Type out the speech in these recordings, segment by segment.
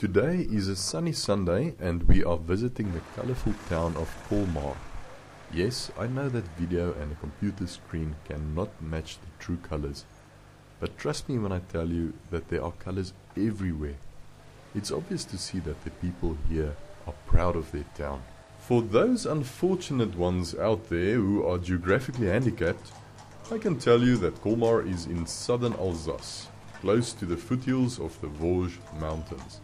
Today is a sunny Sunday and we are visiting the colourful town of Colmar. Yes, I know that video and a computer screen cannot match the true colours, but trust me when I tell you that there are colours everywhere. It's obvious to see that the people here are proud of their town. For those unfortunate ones out there who are geographically handicapped, I can tell you that Colmar is in southern Alsace, close to the foothills of the Vosges mountains.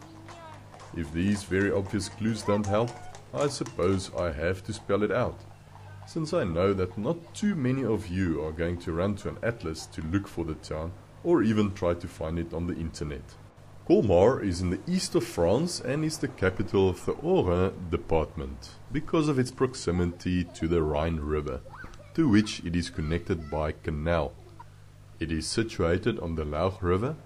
If these very obvious clues don't help, I suppose I have to spell it out, since I know that not too many of you are going to run to an atlas to look for the town or even try to find it on the internet. Colmar is in the east of France and is the capital of the Orne department because of its proximity to the Rhine River, to which it is connected by canal. It is situated on the Lauch River,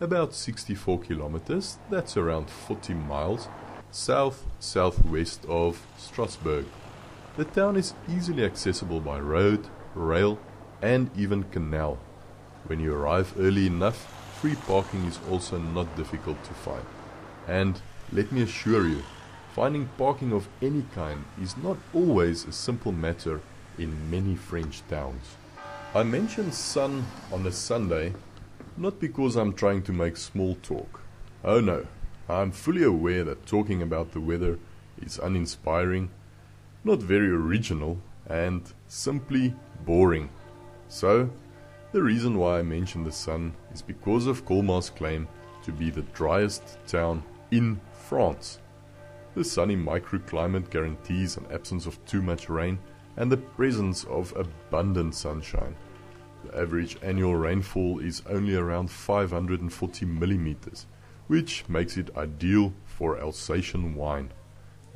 about 64 kilometers, that's around 40 miles, south-southwest of Strasbourg. The town is easily accessible by road, rail and even canal. When you arrive early enough, free parking is also not difficult to find. And let me assure you, finding parking of any kind is not always a simple matter in many French towns. I mention sun on a Sunday not because I'm trying to make small talk. Oh no, I'm fully aware that talking about the weather is uninspiring, not very original, and simply boring. So, the reason why I mention the sun is because of Colmar's claim to be the driest town in France. The sunny microclimate guarantees an absence of too much rain and the presence of abundant sunshine. The average annual rainfall is only around 540 millimeters, which makes it ideal for Alsatian wine.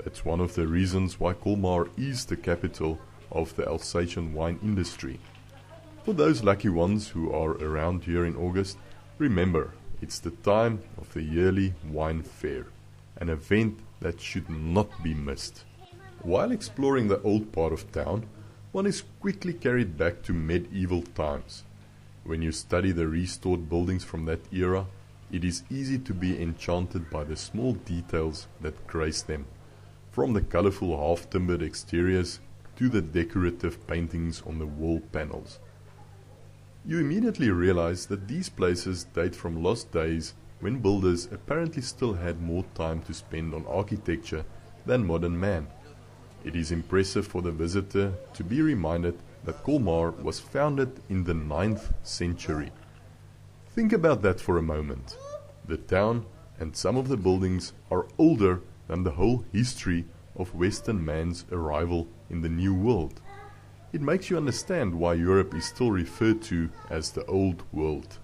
That's one of the reasons why Colmar is the capital of the Alsatian wine industry. For those lucky ones who are around here in August, remember, it's the time of the yearly wine fair, an event that should not be missed. While exploring the old part of town, one is quickly carried back to medieval times. When you study the restored buildings from that era, it is easy to be enchanted by the small details that grace them, from the colorful half-timbered exteriors to the decorative paintings on the wall panels. You immediately realize that these places date from lost days when builders apparently still had more time to spend on architecture than modern man. It is impressive for the visitor to be reminded that Colmar was founded in the 9th century. Think about that for a moment. The town and some of the buildings are older than the whole history of Western man's arrival in the New World. It makes you understand why Europe is still referred to as the Old World.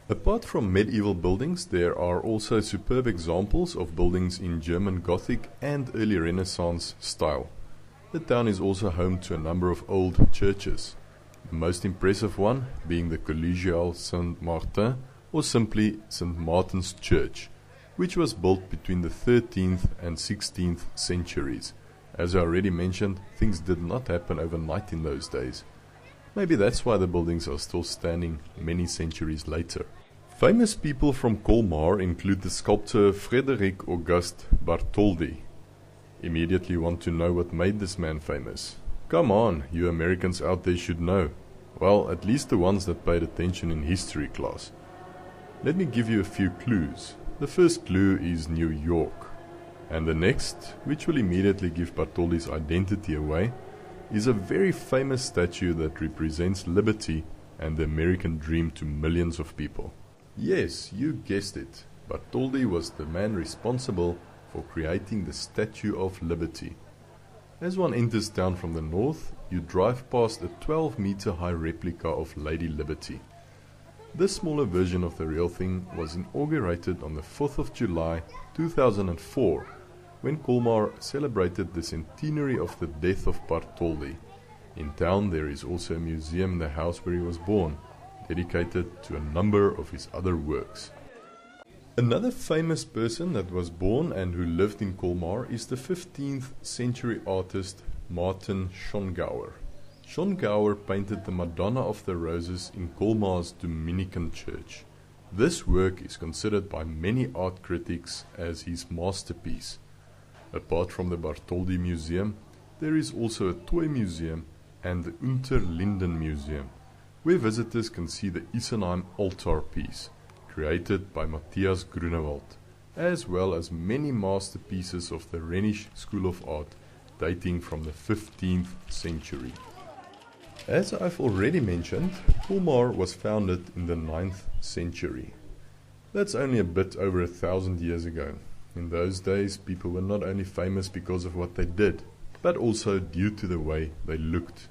Apart from medieval buildings, there are also superb examples of buildings in German Gothic and early Renaissance style. The town is also home to a number of old churches, the most impressive one being the Collegiale Saint-Martin, or simply St. Martin's Church, which was built between the 13th and 16th centuries. As I already mentioned, things did not happen overnight in those days. Maybe that's why the buildings are still standing many centuries later. Famous people from Colmar include the sculptor Frédéric Auguste Bartholdi. Immediately want to know what made this man famous. Come on, you Americans out there should know. Well, at least the ones that paid attention in history class. Let me give you a few clues. The first clue is New York. And the next, which will immediately give Bartholdi's identity away, is a very famous statue that represents liberty and the American dream to millions of people. Yes, you guessed it. Bartholdi was the man responsible for creating the Statue of Liberty. As one enters town from the north, you drive past a 12-meter high replica of Lady Liberty. This smaller version of the real thing was inaugurated on the 4th of July 2004, when Colmar celebrated the centenary of the death of Bartholdi. In town there is also a museum in the house where he was born, dedicated to a number of his other works. Another famous person that was born and who lived in Colmar is the 15th century artist Martin Schongauer. Schongauer painted the Madonna of the Roses in Colmar's Dominican church. This work is considered by many art critics as his masterpiece. Apart from the Bartholdi Museum, there is also a toy museum and the Unter Linden Museum, where visitors can see the Isenheim altar piece, created by Matthias Grunewald, as well as many masterpieces of the Rhenish School of Art dating from the 15th century. As I've already mentioned, Colmar was founded in the 9th century. That's only a bit over 1,000 years ago. In those days, people were not only famous because of what they did, but also due to the way they looked.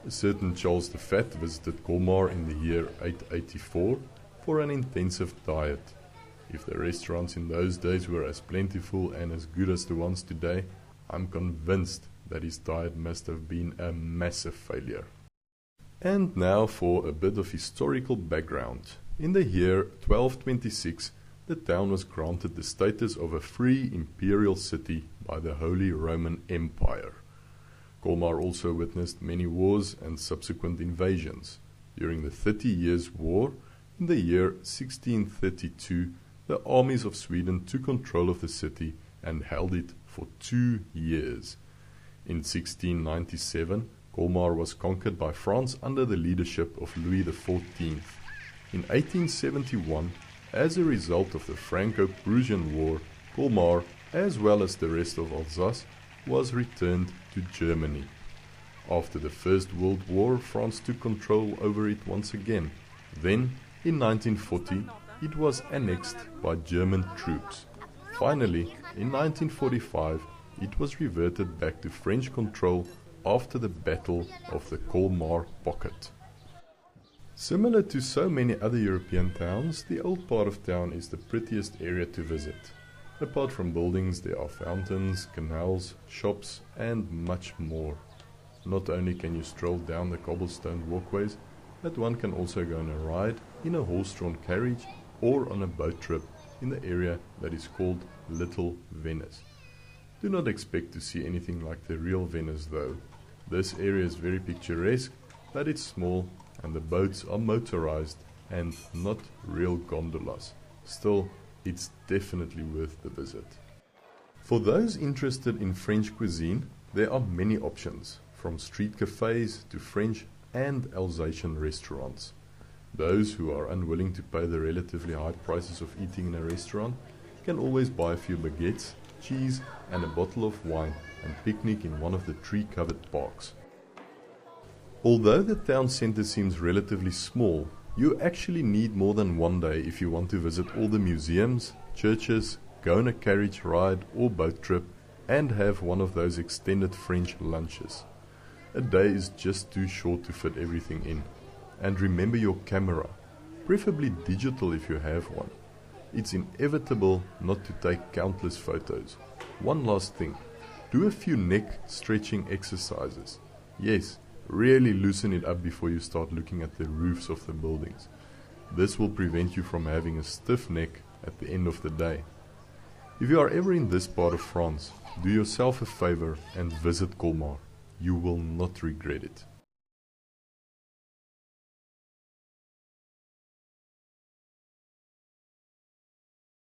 A certain Charles the Fat visited Colmar in the year 884 for an intensive diet. If the restaurants in those days were as plentiful and as good as the ones today, I'm convinced that his diet must have been a massive failure. And now for a bit of historical background. In the year 1226, the town was granted the status of a free imperial city by the Holy Roman Empire. Colmar also witnessed many wars and subsequent invasions. During the 30 Years' War, in the year 1632, the armies of Sweden took control of the city and held it for 2 years. In 1697, Colmar was conquered by France under the leadership of Louis XIV. In 1871, as a result of the Franco-Prussian War, Colmar, as well as the rest of Alsace, was returned to Germany. After the First World War, France took control over it once again. Then, in 1940, it was annexed by German troops. Finally, in 1945, it was reverted back to French control after the Battle of the Colmar Pocket. Similar to so many other European towns, the old part of town is the prettiest area to visit. Apart from buildings, there are fountains, canals, shops, and much more. Not only can you stroll down the cobblestone walkways, but one can also go on a ride in a horse-drawn carriage or on a boat trip in the area that is called Little Venice. Do not expect to see anything like the real Venice though. This area is very picturesque, but it's small and the boats are motorized and not real gondolas. Still, it's definitely worth the visit. For those interested in French cuisine, there are many options, from street cafes to French and Alsatian restaurants. Those who are unwilling to pay the relatively high prices of eating in a restaurant can always buy a few baguettes, cheese and a bottle of wine and picnic in one of the tree-covered parks. Although the town centre seems relatively small, you actually need more than one day if you want to visit all the museums, churches, go on a carriage ride or boat trip and have one of those extended French lunches. A day is just too short to fit everything in. And remember your camera, preferably digital if you have one. It's inevitable not to take countless photos. One last thing, do a few neck stretching exercises. Yes, really loosen it up before you start looking at the roofs of the buildings. This will prevent you from having a stiff neck at the end of the day. If you are ever in this part of France, do yourself a favor and visit Colmar. You will not regret it.